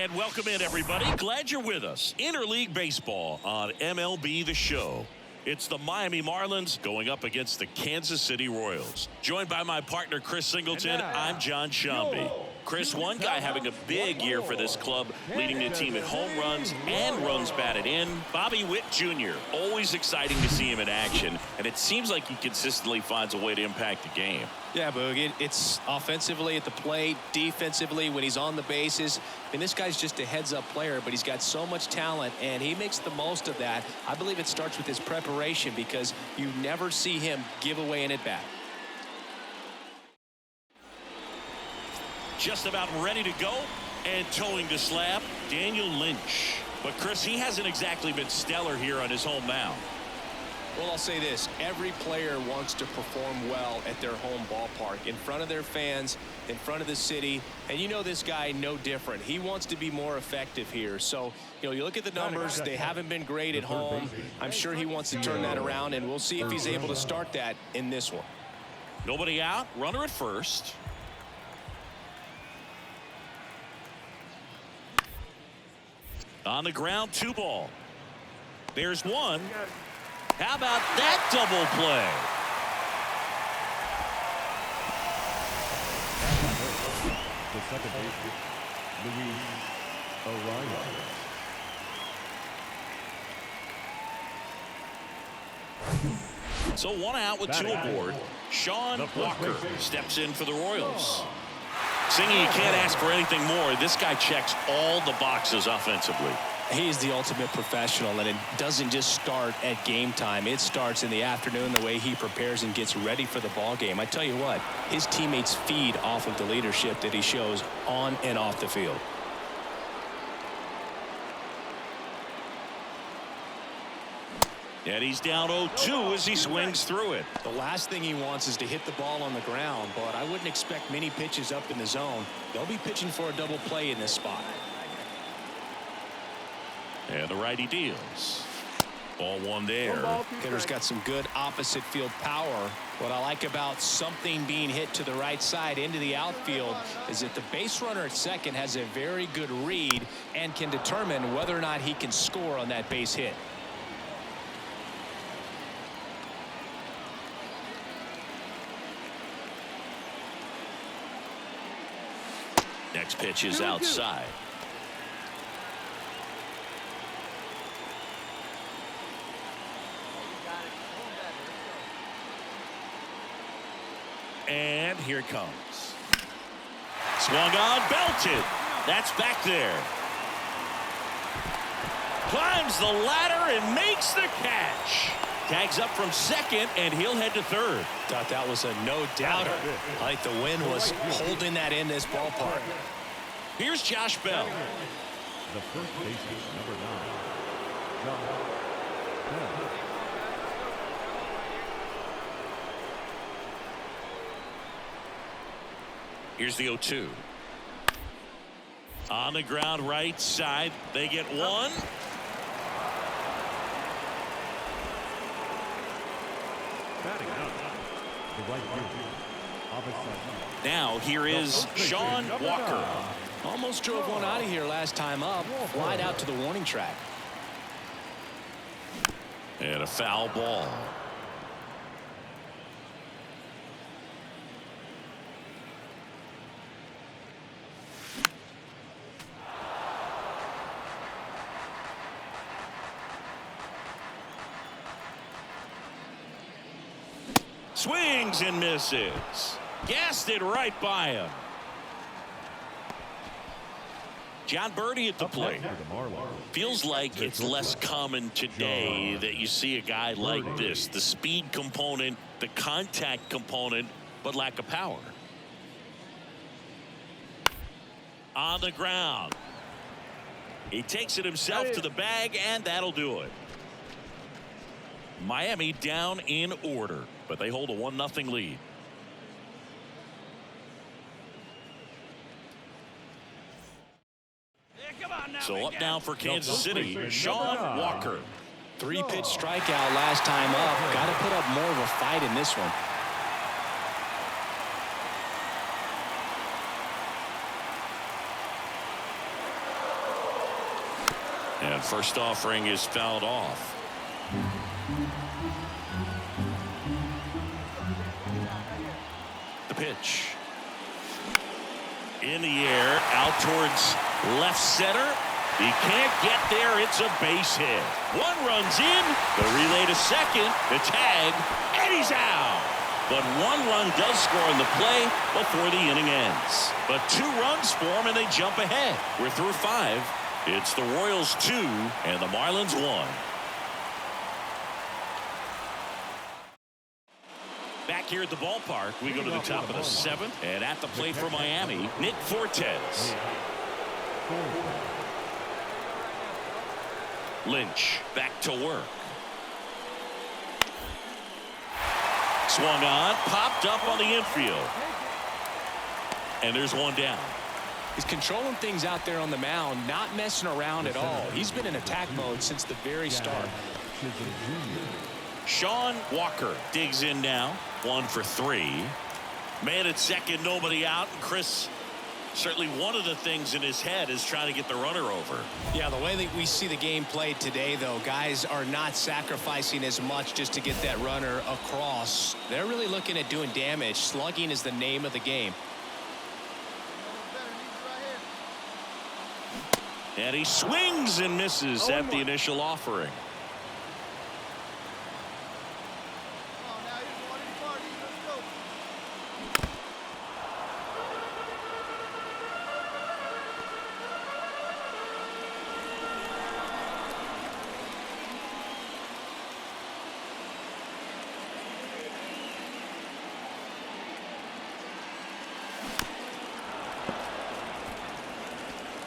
And welcome in, everybody. Glad you're with us. Interleague Baseball on MLB The Show. It's the Miami Marlins going up against the Kansas City Royals. Joined by my partner, Chris Singleton, I'm John Shambi. Chris, one guy having a big year for this club, leading the team in home runs and runs batted in. Bobby Witt Jr., always exciting to see him in action, and it seems like he consistently finds a way to impact the game. Yeah, Boog, it's offensively at the plate, defensively when he's on the bases. I mean, this guy's just a heads-up player, but he's got so much talent, and he makes the most of that. I believe it starts with his preparation because you never see him give away an at-bat. Just about ready to go, and towing the slab, Daniel Lynch. But, Chris, he hasn't exactly been stellar here on his home mound. Well, I'll say this. Every player wants to perform well at their home ballpark, in front of their fans, in front of the city. And you know this guy no different. He wants to be more effective here. So, you look at the numbers. They haven't been great at home. I'm sure he wants to turn that around, and we'll see if he's able to start that in this one. Nobody out. Runner at first. On the ground, 2 ball. There's one. How about that double play? The second baseman, Luis O'Reilly. So 1 out with 2 aboard. Sean Walker steps in for the Royals. Singy, you can't ask for anything more. This guy checks all the boxes offensively. He's the ultimate professional, and it doesn't just start at game time. It starts in the afternoon, the way he prepares and gets ready for the ball game. I tell you what, his teammates feed off of the leadership that he shows on and off the field. And he's down 0-2 as he swings through it. The last thing he wants is to hit the ball on the ground, but I wouldn't expect many pitches up in the zone. They'll be pitching for a double play in this spot. And the righty deals. Ball 1 there. Hitter's got some good opposite field power. What I like about something being hit to the right side into the outfield is that the base runner at second has a very good read and can determine whether or not he can score on that base hit. Next pitch is outside. And here it comes. Swung on, belted. That's back there. Climbs the ladder and makes the catch. Tags up from second, and he'll head to third. Thought that was a no-doubter. I think the wind was holding that in this ballpark. Here's Josh Bell. The first baseman, number 9, Josh Bell. Here's the 0-2. On the ground right side, they get 1. Batting out, the right fielder, opposite. Now here is Sean Walker. Almost drove one out of here last time up. Flied out to the warning track. And a foul ball. Swings and misses. Gassed it right by him. John Birdie at the plate. Feels like it's less common today that you see a guy like this. The speed component, the contact component, but lack of power. On the ground. He takes it himself to the bag, and that'll do it. Miami down in order, but they hold a 1-0 lead. So up now for Kansas City, Sean Walker. 3-pitch strikeout last time up. Got to put up more of a fight in this one. And first offering is fouled off. The pitch. In the air, out towards left center. He can't get there. It's a base hit. One runs in. The relay to second. The tag. And he's out. But one run does score in the play before the inning ends. But 2 runs for him, and they jump ahead. We're through 5. It's the Royals 2 and the Marlins 1. Back here at the ballpark, we go to the top of the 7th. And at the plate for Miami, Nick Fortes. Lynch back to work. Swung on, popped up on the infield. And there's one down. He's controlling things out there on the mound, not messing around at all. He's been in attack mode since the very start. Sean Walker digs in now. 1 for 3. Man at second, nobody out. And Chris, certainly one of the things in his head is trying to get the runner over. Yeah, the way that we see the game played today, though, guys are not sacrificing as much just to get that runner across. They're really looking at doing damage. Slugging is the name of the game. And he swings and misses at the initial offering.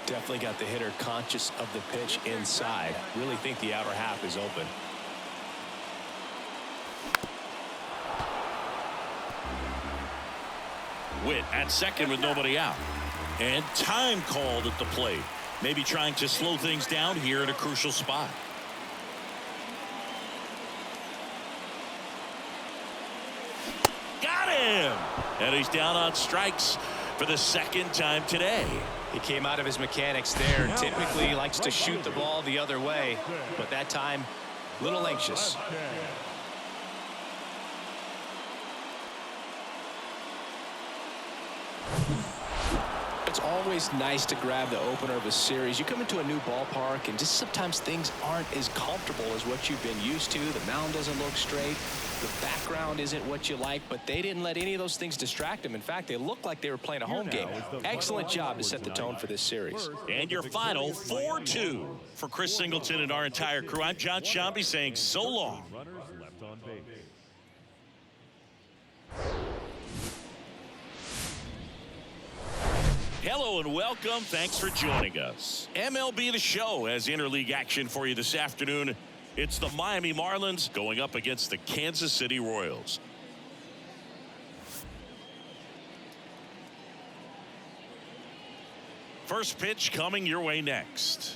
Definitely got the hitter conscious of the pitch inside. Really think the outer half is open. Witt at second with nobody out. And time called at the plate. Maybe trying to slow things down here at a crucial spot. Got him! And he's down on strikes for the 2nd time today. He came out of his mechanics there. Typically likes to shoot the ball the other way, but that time a little anxious. It's always nice to grab the opener of a series. You come into a new ballpark and just sometimes things aren't as comfortable as what you've been used to. The mound doesn't look straight. The background isn't what you like, but they didn't let any of those things distract them. In fact, they looked like they were playing a home game. Excellent job to set the tone for this series. And your final 4-2 for Chris Singleton and our entire crew. I'm John Shambi saying so long. Runners left on base. Hello and welcome. Thanks for joining us. MLB The Show has interleague action for you this afternoon. It's the Miami Marlins going up against the Kansas City Royals. First pitch coming your way next.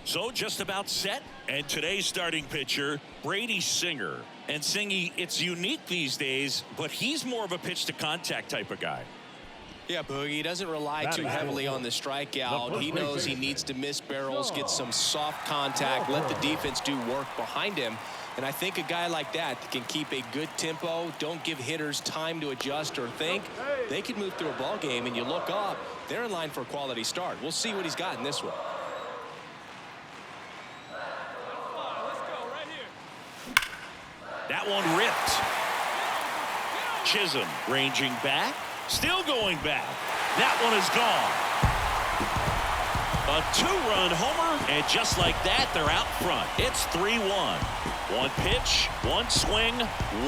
So just about set, and today's starting pitcher, Brady Singer. And Singy, it's unique these days, but he's more of a pitch to contact type of guy. Yeah, Boogie, he doesn't rely too heavily on the strikeout. He knows he needs to miss barrels, get some soft contact, let the defense do work behind him. And I think a guy like that can keep a good tempo, don't give hitters time to adjust or think. They can move through a ball game, and you look up, they're in line for a quality start. We'll see what he's got in this one. That one ripped. Chisholm ranging back, still going back. That one is gone. A 2-run homer, and just like that, they're out front. It's 3-1. One pitch, one swing,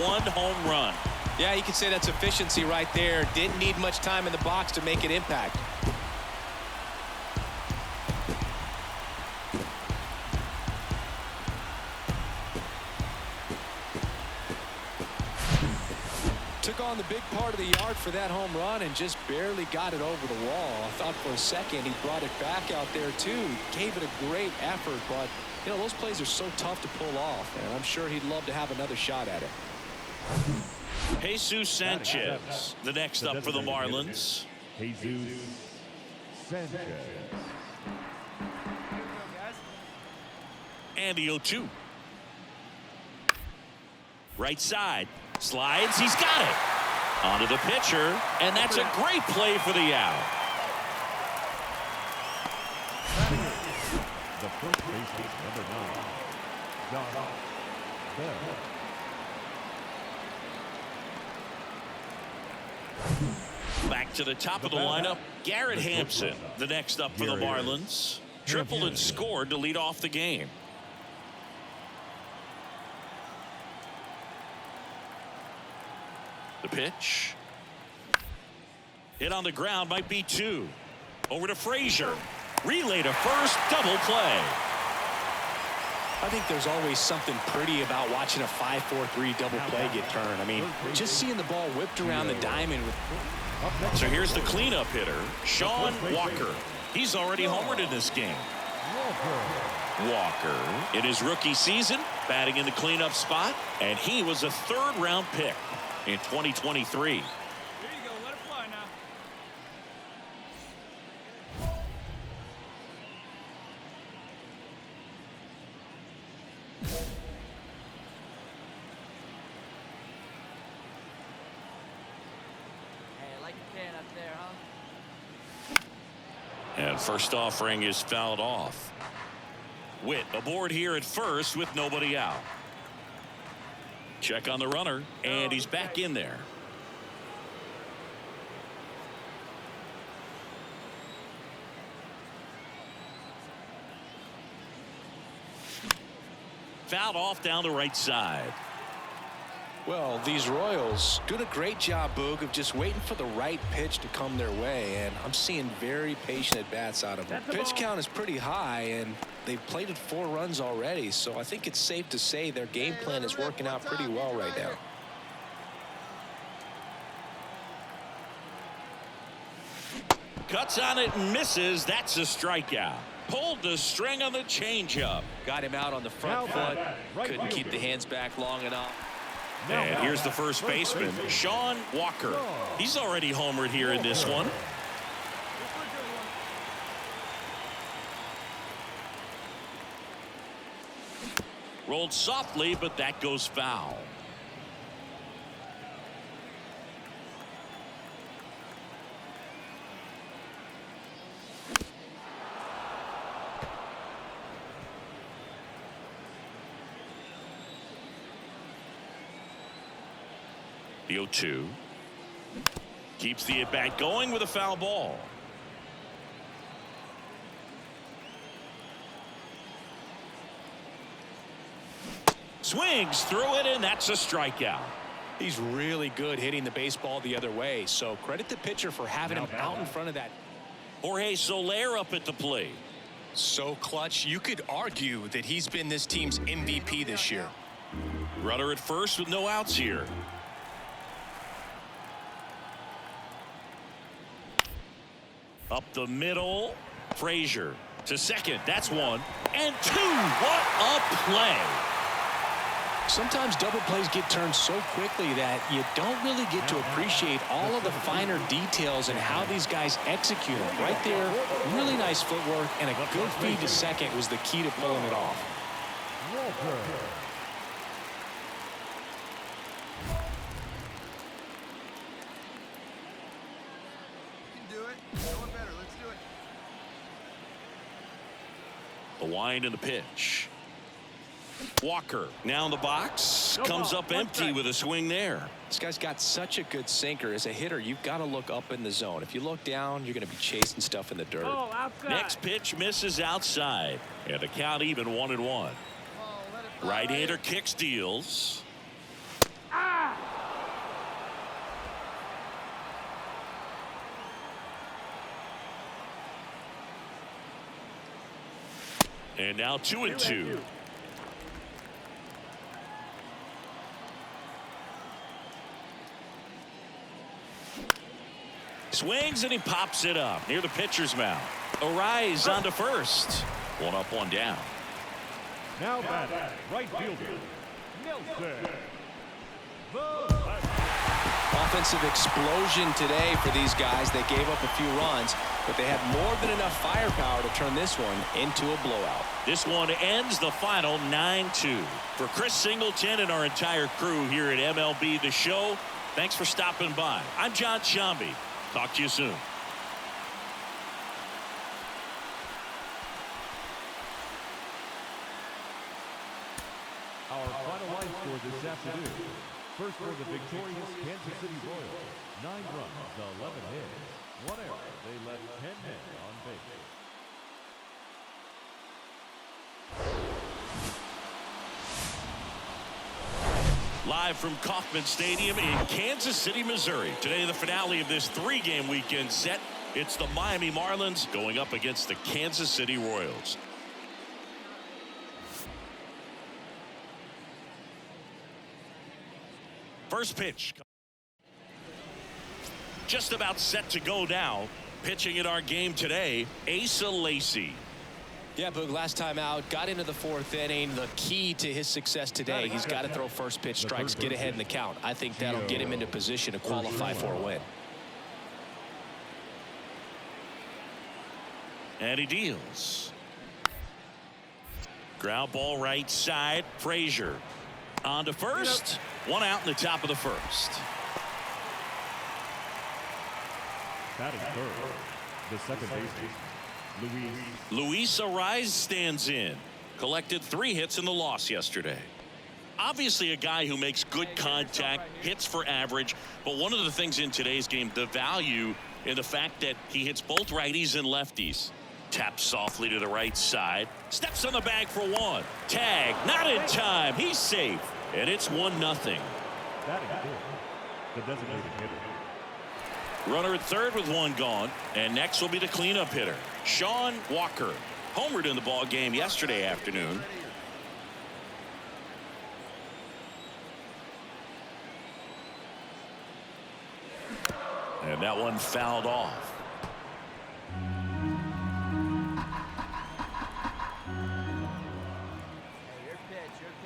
one home run. Yeah, you can say that's efficiency right there. Didn't need much time in the box to make an impact. Took on the big part of the yard for that home run and just barely got it over the wall. I thought for a second he brought it back out there too. Gave it a great effort, but you know, those plays are so tough to pull off, and I'm sure he'd love to have another shot at it. Jesus Sanchez, the next up for the Marlins. Jesus Sanchez. And the 0-2. Right side. Slides. He's got it. Onto the pitcher. And that's a great play for the out. The first baseman, number 9, John Bell. Back to the top of the lineup, Garrett Hampson, the next up for the Marlins. Tripled and scored to lead off the game. The pitch. Hit on the ground, might be 2. Over to Frazier. Relay to first, double play. I think there's always something pretty about watching a 5-4-3 double play get turned. I mean, just seeing the ball whipped around the diamond. So here's the cleanup hitter, Sean Walker. He's already homered in this game. Walker, in his rookie season, batting in the cleanup spot, and he was a third-round pick in 2023. And first offering is fouled off. Witt aboard here at first with nobody out. Check on the runner, and he's back in there. Fouled off down the right side. Well, these Royals doing a great job, Boog, of just waiting for the right pitch to come their way, and I'm seeing very patient at-bats out of them. Pitch count is pretty high, and they've plated 4 runs already, so I think it's safe to say their game plan is working out pretty well right now. Cuts on it and misses. That's a strikeout. Pulled the string on the changeup. Got him out on the front foot. Couldn't keep the hands back long enough. And here's the first baseman, Sean Walker. He's already homered here in this one. Rolled softly, but that goes foul. The 0-2. Keeps the at-bat going with a foul ball. Swings through it, and that's a strikeout. He's really good hitting the baseball the other way, so credit the pitcher for having him out in front of that. Jorge Soler up at the plate. So clutch, you could argue that he's been this team's MVP this year. Runner at first with no outs here. Up the middle, Frazier to second. That's 1 and 2. What a play. Sometimes double plays get turned so quickly that you don't really get to appreciate all of the finer details and how these guys execute them. Right there, really nice footwork, and a good feed to second was the key to pulling it off. The wind and the pitch. Walker now in the box, comes up empty with a swing there. This guy's got such a good sinker. As a hitter, you've got to look up in the zone. If you look down, you're going to be chasing stuff in the dirt. Next pitch misses outside, and the count even 1-1. Right-hander kicks, deals. And now 2-2. Swings and he pops it up near the pitcher's mound. Arise onto first. 1 up, 1 down. Now batting, right fielder, Nelson. offensive explosion today for these guys. They gave up a few runs, but they had more than enough firepower to turn this one into a blowout. This one ends the final 9-2. For Chris Singleton and our entire crew here at MLB The Show, thanks for stopping by. I'm John Shambi. Talk to you soon. Our final line score this afternoon. First for the victorious Kansas City Royals. 9 runs, 11 hits, 1 error. They left 10 men on base. Live from Kauffman Stadium in Kansas City, Missouri. Today, the finale of this 3-game weekend set. It's the Miami Marlins going up against the Kansas City Royals. First pitch. Just about set to go now. Pitching in our game today, Asa Lacy. Yeah, Boog, last time out, got into the 4th inning. The key to his success today, he's got to throw first pitch strikes, get ahead in the count. I think that'll get him into position to qualify for a win. And he deals. Ground ball right side. Frazier on to first. 1 out in the top of the 1st. Batting third, the second baseman, Luis Ariz stands in. Collected 3 hits in the loss yesterday. Obviously a guy who makes good contact, hits for average, but one of the things in today's game, the value in the fact that he hits both righties and lefties. Taps softly to the right side. Steps on the bag for 1. Tag, not in time. He's safe. And it's 1-0. Batting fifth, the designated hitter. Runner at third with 1 gone. And next will be the cleanup hitter, Sean Walker. Homered in the ball game yesterday afternoon. And that one fouled off.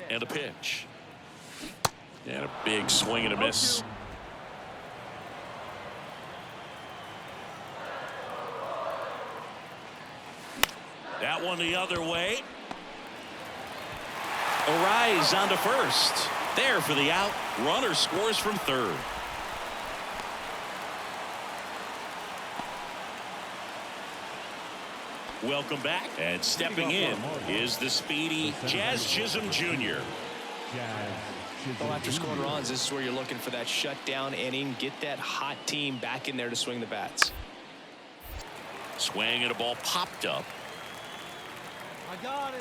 And a pitch. And a big swing and a miss. That one the other way. Ariz on to first. There for the out. Runner scores from third. Welcome back. And stepping in is the speedy Jazz Chisholm Jr. Well, after scoring runs, this is where you're looking for that shutdown inning. Get that hot team back in there to swing the bats. Swing and a ball popped up. I got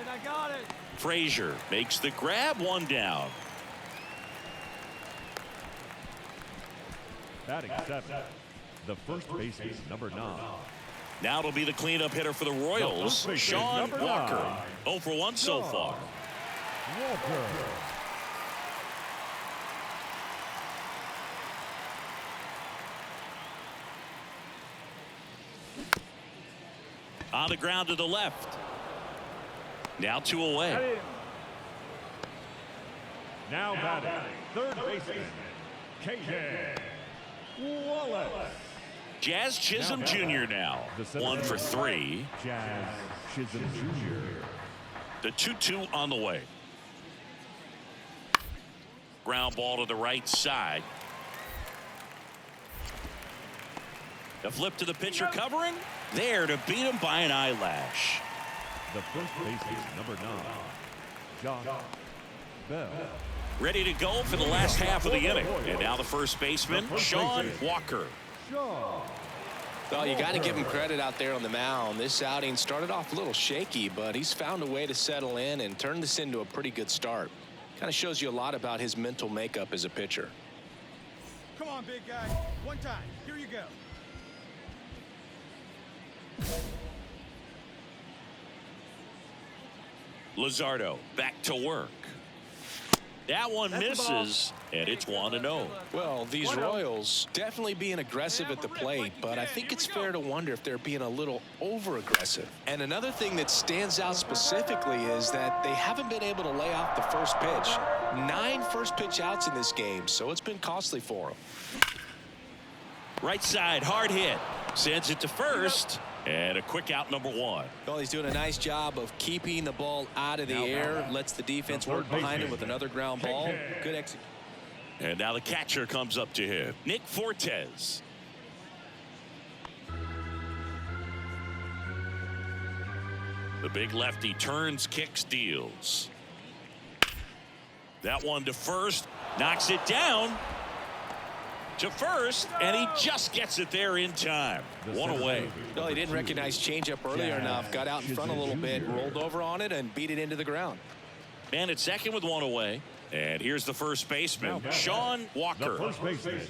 it. Frazier makes the grab. 1 down. Batting seventh, the first baseman, number 9. Now it'll be the cleanup hitter for the Royals, Sean Walker. 0 for 1 so far. Walker. On the ground to the left. Now 2 away. Now batting, third baseman, KJ Wallace. Jazz Chisholm Jr. now. 1 for 3. Jazz Chisholm Jr. The 2-2 on the way. Ground ball to the right side. The flip to the pitcher covering. There to beat him by an eyelash. The first baseman, number 9, John Bell. Ready to go for the last half of the inning. And now the first baseman, Sean Walker. Well, you got to give him credit out there on the mound. This outing started off a little shaky, but he's found a way to settle in and turn this into a pretty good start. Kind of shows you a lot about his mental makeup as a pitcher. Come on, big guy. One time. Here you go. Luzardo back to work. That one misses, and it's 1-0. Well, these Royals definitely being aggressive at the plate, but I think it's fair to wonder if they're being a little over-aggressive. And another thing that stands out specifically is that they haven't been able to lay off the first pitch. 9 first pitch outs in this game, so it's been costly for them. Right side, hard hit. Sends it to first. And a quick out, number 1. Well, he's doing a nice job of keeping the ball out of the air. Lets the defense work behind him with another ground ball. Good execution. And now the catcher comes up to him. Nick Fortes. The big lefty turns, kicks, deals. That one to first. Knocks it down to first, and he just gets it there in time. One away. Well, he didn't recognize changeup earlier enough. Got out in front a little bit, rolled over on it, and beat it into the ground. Man at second with 1 away. And here's the first baseman, Sean Walker. The first baseman,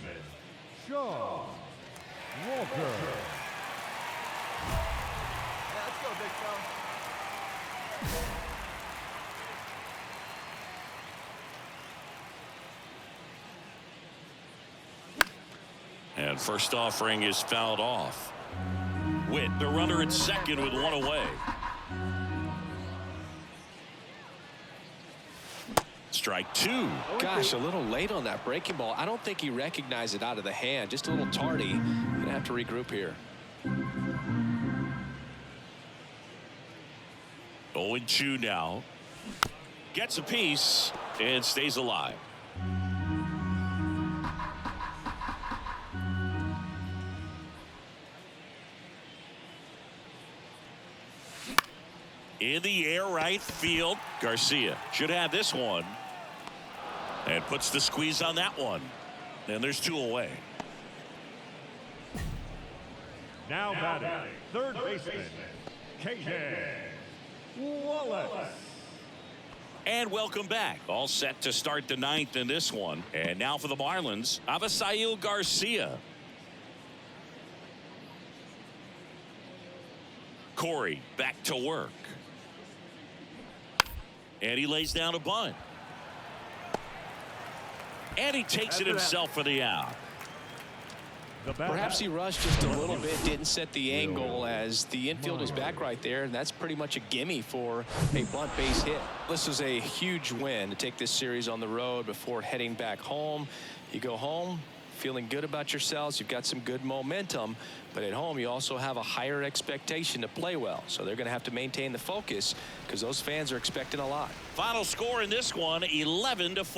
Sean Walker. Let's go, big fella. And first offering is fouled off. Witt, the runner at second with 1 away. Strike 2. Gosh, a little late on that breaking ball. I don't think he recognized it out of the hand. Just a little tardy. Gonna have to regroup here. 0-2 now. Gets a piece and stays alive. In the air, right field. Garcia should have this one. And puts the squeeze on that one. And there's 2 away. Now batting, third baseman, KJ Wallace. And welcome back. All set to start the 9th in this one. And now for the Marlins, Avisail Garcia. Corey back to work. And he lays down a bunt. And he takes it himself for the out. Perhaps he rushed just a little bit, didn't set the angle as the infield was back right there, and that's pretty much a gimme for a bunt base hit. This was a huge win to take this series on the road before heading back home. You go home feeling good about yourselves. You've got some good momentum, but at home you also have a higher expectation to play well. So they're going to have to maintain the focus because those fans are expecting a lot. Final score in this one, 11-4.